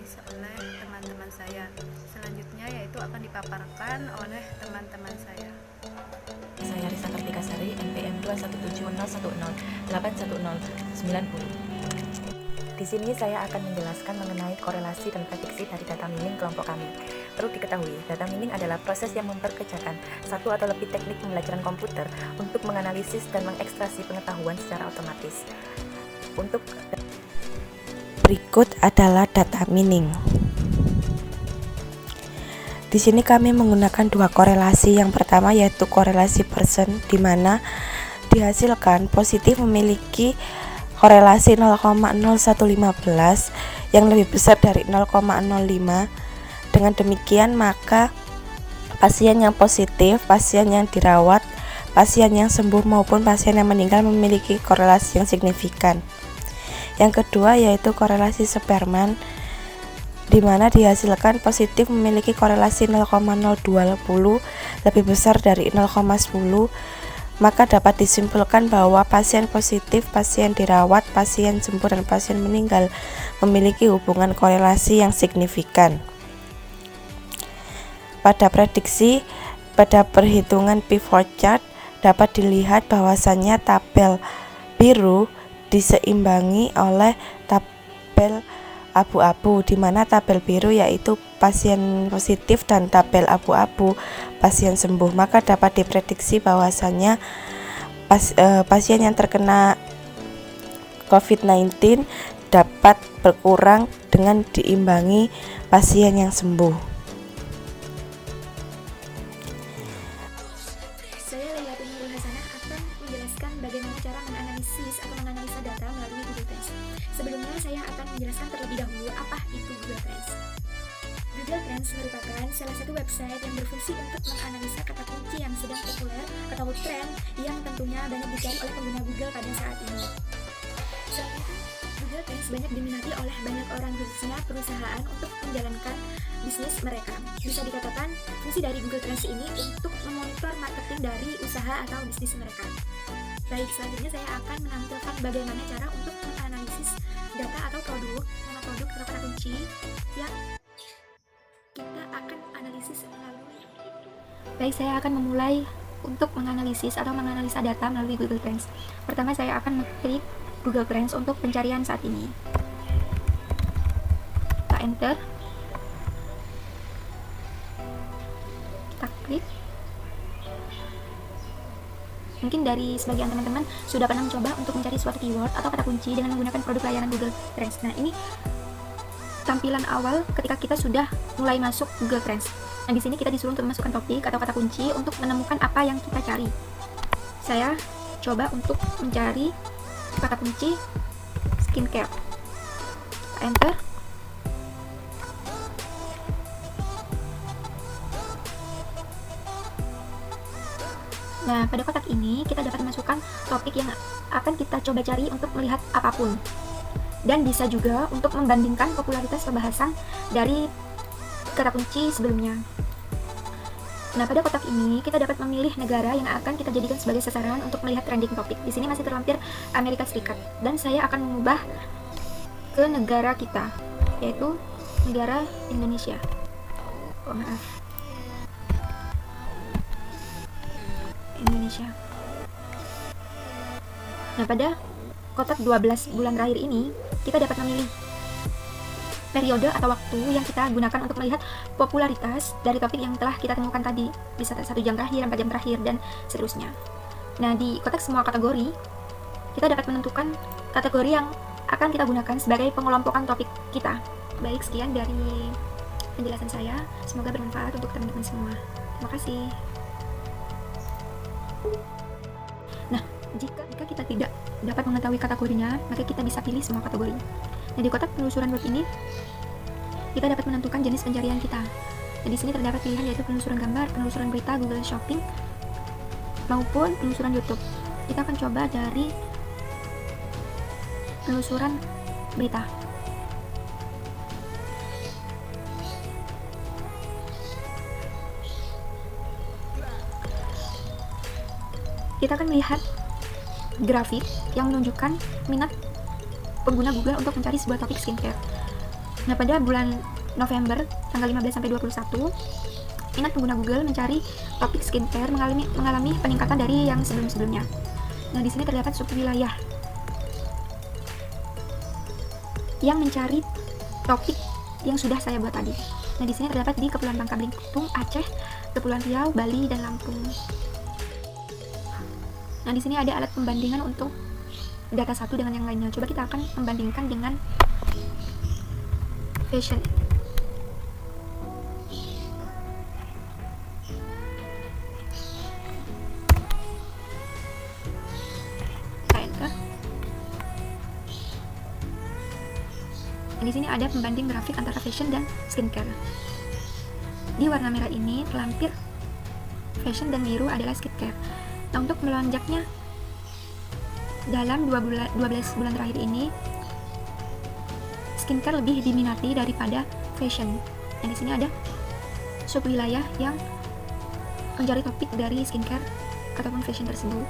oleh teman-teman saya. Selanjutnya yaitu akan dipaparkan oleh teman-teman saya. Saya Risa Kartika Sari, NPM 21701081090. Di sini saya akan menjelaskan mengenai korelasi dan prediksi dari data mining kelompok kami. Perlu diketahui, data mining adalah proses yang memperkerjakan satu atau lebih teknik pembelajaran komputer untuk menganalisis dan mengekstraksi pengetahuan secara otomatis. Untuk berikut adalah data mining. Di sini kami menggunakan dua korelasi. Yang pertama yaitu korelasi Pearson, di mana dihasilkan positif memiliki korelasi 0,0115 yang lebih besar dari 0,05. Dengan demikian maka pasien yang positif, pasien yang dirawat, pasien yang sembuh maupun pasien yang meninggal memiliki korelasi yang signifikan. Yang kedua yaitu korelasi Spearman, di mana dihasilkan positif memiliki korelasi 0,0210 lebih besar dari 0,10, maka dapat disimpulkan bahwa pasien positif, pasien dirawat, pasien sembuh, dan pasien meninggal memiliki hubungan korelasi yang signifikan. Pada prediksi, pada perhitungan pivot chart dapat dilihat bahwasannya tabel biru diseimbangi oleh tabel abu-abu, di mana tabel biru yaitu pasien positif dan tabel abu-abu pasien sembuh. Maka dapat diprediksi bahwasannya pasien yang terkena COVID-19 dapat berkurang dengan diimbangi pasien yang sembuh. Saya Leila Nurul Hasanah akan menjelaskan bagaimana cara menganalisis atau menganalisa data melalui Google Trends. Sebelumnya saya akan menjelaskan terlebih dahulu apa itu Google Trends. Google Trends merupakan salah satu website yang berfungsi untuk menganalisa kata kunci yang sedang populer atau tren yang tentunya banyak dicari oleh pengguna Google pada saat ini. Selain itu, Google Trends banyak diminati oleh banyak orang, khususnya perusahaan, untuk menjalankan bisnis mereka. Bisa dikatakan fungsi dari Google Trends ini untuk memonitor marketing dari usaha atau bisnis mereka. Baik, selanjutnya saya akan menampilkan bagaimana cara untuk menganalisis data atau produk, nama produk atau kata kunci yang kita akan analisis melalui. Baik, saya akan memulai untuk menganalisis atau menganalisa data melalui Google Trends. Pertama, saya akan mengklik Google Trends untuk pencarian saat ini. Kita enter. Kita klik. Mungkin dari sebagian teman-teman sudah pernah mencoba untuk mencari suatu keyword atau kata kunci dengan menggunakan produk layanan Google Trends. Nah, ini tampilan awal ketika kita sudah mulai masuk Google Trends. Nah, di sini kita disuruh untuk memasukkan topik atau kata kunci untuk menemukan apa yang kita cari. Saya coba untuk mencari kata kunci skincare. Enter. Nah, pada kotak ini kita dapat memasukkan topik yang akan kita coba cari untuk melihat apapun. Dan bisa juga untuk membandingkan popularitas pembahasan dari kata kunci sebelumnya. Nah, pada kotak ini kita dapat memilih negara yang akan kita jadikan sebagai sasaran untuk melihat trending topik. Di sini masih terlampir Amerika Serikat, dan saya akan mengubah ke negara kita, yaitu negara Indonesia. Oh, maaf. Indonesia. Nah, pada kotak 12 bulan terakhir ini, kita dapat memilih periode atau waktu yang kita gunakan untuk melihat popularitas dari topik yang telah kita temukan tadi. Bisa 1 jam terakhir, 4 jam terakhir, dan seterusnya. Nah, di kotak semua kategori, kita dapat menentukan kategori yang akan kita gunakan sebagai pengelompokan topik kita. Baik, sekian dari penjelasan saya. Semoga bermanfaat untuk teman-teman semua. Terima kasih. Nah, jika kita tidak dapat mengetahui kategorinya, maka kita bisa pilih semua kategori. Nah, di kotak penelusuran web ini, kita dapat menentukan jenis pencarian kita. Nah, di sini terdapat pilihan yaitu penelusuran gambar, penelusuran berita, Google Shopping, maupun penelusuran YouTube. Kita akan coba dari penelusuran berita. Kita akan melihat grafik yang menunjukkan minat pengguna Google untuk mencari sebuah topik skincare. Nah, pada bulan November tanggal 15 sampai 21, minat pengguna Google mencari topik skincare mengalami peningkatan dari yang sebelum-sebelumnya. Nah, di sini terdapat subwilayah yang mencari topik yang sudah saya buat tadi. Nah, di sini terdapat di Kepulauan Bangka Belitung, Aceh, Kepulauan Riau, Bali, dan Lampung. Nah, di sini ada alat pembandingan untuk data satu dengan yang lainnya. Coba kita akan membandingkan dengan fashion. Enter. Di sini ada pembanding grafik antara fashion dan skincare. Di warna merah ini terlampir fashion dan biru adalah skincare. Nah, untuk melonjaknya dalam 12 bulan terakhir ini, skincare lebih diminati daripada fashion. Nah, di sini ada subwilayah yang mencari topik dari skincare ataupun fashion tersebut.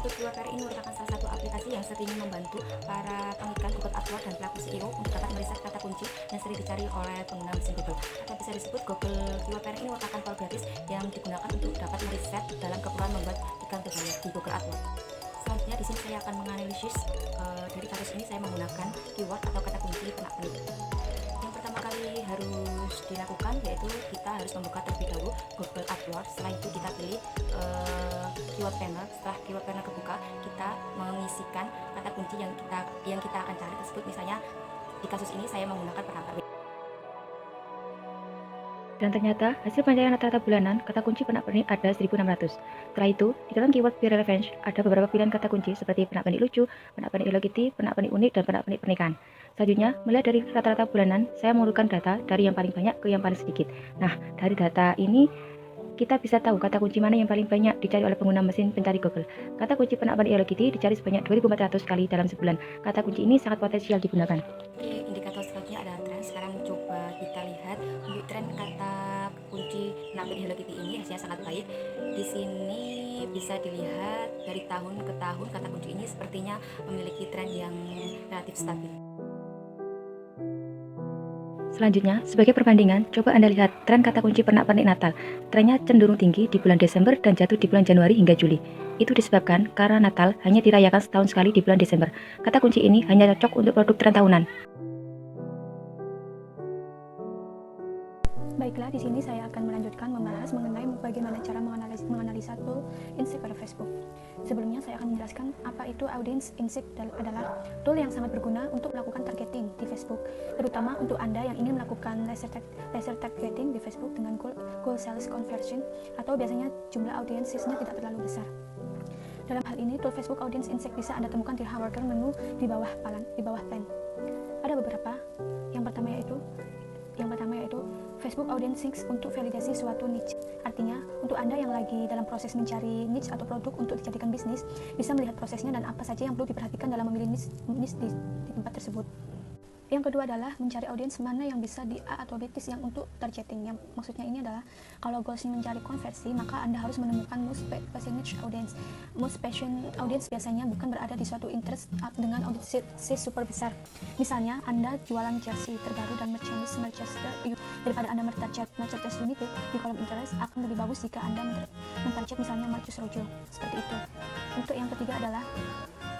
Google Keyword ini merupakan salah satu aplikasi yang sering membantu para pengiklan Google AdWords dan pelaku SEO untuk dapat meriset kata kunci yang sering dicari oleh pengguna mesin Google. Atau bisa disebut Google Keyword ini merupakan tool gratis yang digunakan untuk dapat meriset dalam keperluan membuat iklan terbanyak di Google AdWords. Selanjutnya di sini saya akan menganalisis dari kasus ini saya menggunakan keyword atau kata kunci pernak-pernik. Yang pertama kali harus dilakukan yaitu kita harus membuka terlebih dahulu Google AdWords. Setelah itu kita pilih keyword panel. Setelah keyword panel kebuka, kita mengisikan kata kunci yang kita akan cari tersebut. Misalnya di kasus ini saya menggunakan pernak-pernik. Dan ternyata hasil pencarian rata-rata bulanan kata kunci pernak-pernik ada 1.600. Setelah itu, di dalam keyword Be Relevant ada beberapa pilihan kata kunci seperti pernak-pernik lucu, pernak-pernik Hello Kitty, pernak-pernik unik, dan pernak-pernik pernikahan. Selanjutnya, melihat dari rata-rata bulanan, saya mengumpulkan data dari yang paling banyak ke yang paling sedikit. Nah, dari data ini kita bisa tahu kata kunci mana yang paling banyak dicari oleh pengguna mesin pencari Google. Kata kunci pernak-pernik Hello Kitty dicari sebanyak 2.400 kali dalam sebulan. Kata kunci ini sangat potensial digunakan. Indikator selanjutnya adalah tren. Sekarang coba kita lihat untuk tren kata kunci pernak-pernik Hello Kitty ini hasilnya sangat baik. Di sini bisa dilihat dari tahun ke tahun kata kunci ini sepertinya memiliki tren yang relatif stabil. Selanjutnya, sebagai perbandingan, coba Anda lihat tren kata kunci pernak-pernik Natal. Trennya cenderung tinggi di bulan Desember dan jatuh di bulan Januari hingga Juli. Itu disebabkan karena Natal hanya dirayakan setahun sekali di bulan Desember. Kata kunci ini hanya cocok untuk produk tren tahunan. Baiklah, di sini saya akan melanjutkan membahas mengenai bagaimana cara menganalisa tool insight pada Facebook. Sebelumnya saya akan menjelaskan apa itu Audience Insight adalah tool yang sangat berguna untuk melakukan targeting di Facebook, terutama untuk Anda yang ingin melakukan laser targeting di Facebook dengan goal sales conversion atau biasanya jumlah audiensnya tidak terlalu besar. Dalam hal ini, tool Facebook Audience Insight bisa Anda temukan di hierarchy menu di bawah plan. Ada beberapa. Yang pertama yaitu Facebook Audience Sync untuk validasi suatu niche. Artinya, untuk Anda yang lagi dalam proses mencari niche atau produk untuk dijadikan bisnis, bisa melihat prosesnya dan apa saja yang perlu diperhatikan dalam memilih niche di tempat tersebut. Yang kedua adalah mencari audiens mana yang bisa di A atau B yang untuk targeting. Yang maksudnya ini adalah kalau goalsnya mencari konversi, maka Anda harus menemukan most passionate audience. Most passion audience biasanya bukan berada di suatu interest dengan audiens super besar. Misalnya Anda jualan jersey terbaru dan Manchester daripada Anda mentarget Manchester United di kolom interest, akan lebih bagus jika Anda mentarget misalnya Marcus Rojo. Seperti itu. Untuk yang ketiga adalah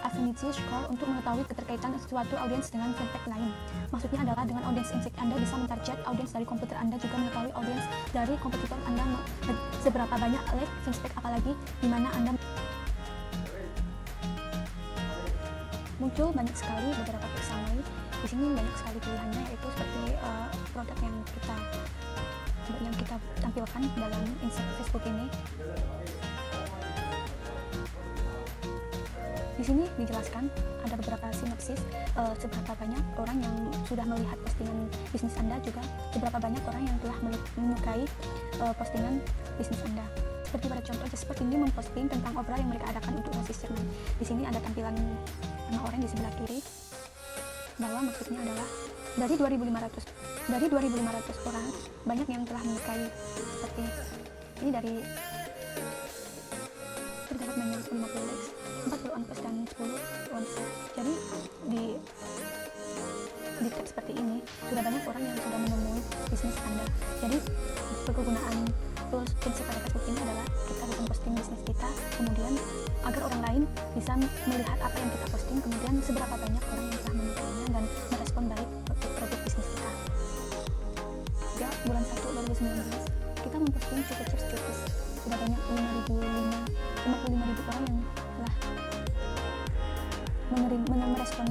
affinity score untuk mengetahui keterkaitan suatu audiens dengan fintech lain. Maksudnya adalah dengan audience insight Anda bisa mentarget audiens dari komputer Anda, juga mengetahui audiens dari kompetitor Anda seberapa banyak like fintech, apalagi di mana Anda muncul banyak sekali beberapa pesaing. Di sini banyak sekali pilihannya, yaitu seperti produk yang kita tampilkan dalam insight Facebook ini. Di sini dijelaskan ada beberapa sinopsis, seberapa banyak orang yang sudah melihat postingan bisnis Anda, juga seberapa banyak orang yang telah menyukai postingan bisnis Anda. Seperti pada contoh, Jasper ini memposting tentang obral yang mereka adakan untuk basis Jerman. Di sini ada tampilan warna oranye di sebelah kiri, bahwa maksudnya adalah dari 2.500 orang banyak yang telah menyukai. Seperti ini, dari terdapat banyak 50 likes. ongkos dan 10 onsite. Jadi di tag seperti ini sudah banyak orang yang sudah menemui bisnis Anda. Jadi kegunaan tools prinsip pada Facebook ini adalah kita bisa posting bisnis kita, kemudian agar orang lain bisa melihat apa yang kita posting, kemudian seberapa banyak orang yang telah menyukainya dan merespon baik produk bisnis kita. Ya, bulan 1 2019 kita memposting cukup tips, sudah banyak 55.000 orang yang telah merespon